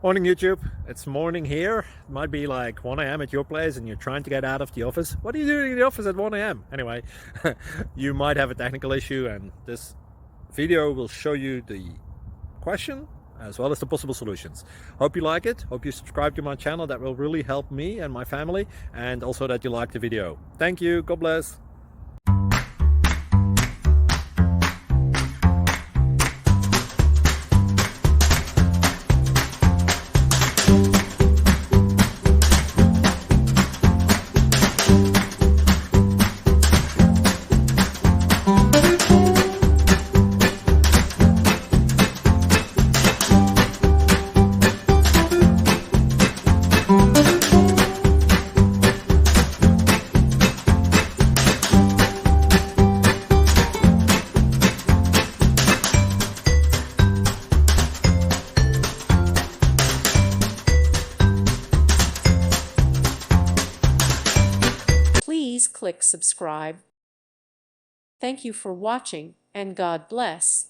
Morning YouTube, it's morning here. It might be like 1 a.m. at your place and you're trying to get out of the office. What are you doing in the office at 1 a.m.? Anyway, you might have a technical issue and this video will show you the question as well as the possible solutions. Hope you like it, hope you subscribe to my channel. That will really help me and my family, and also that you like the video. Thank you, God bless. Please click subscribe. Thank you for watching, and God bless.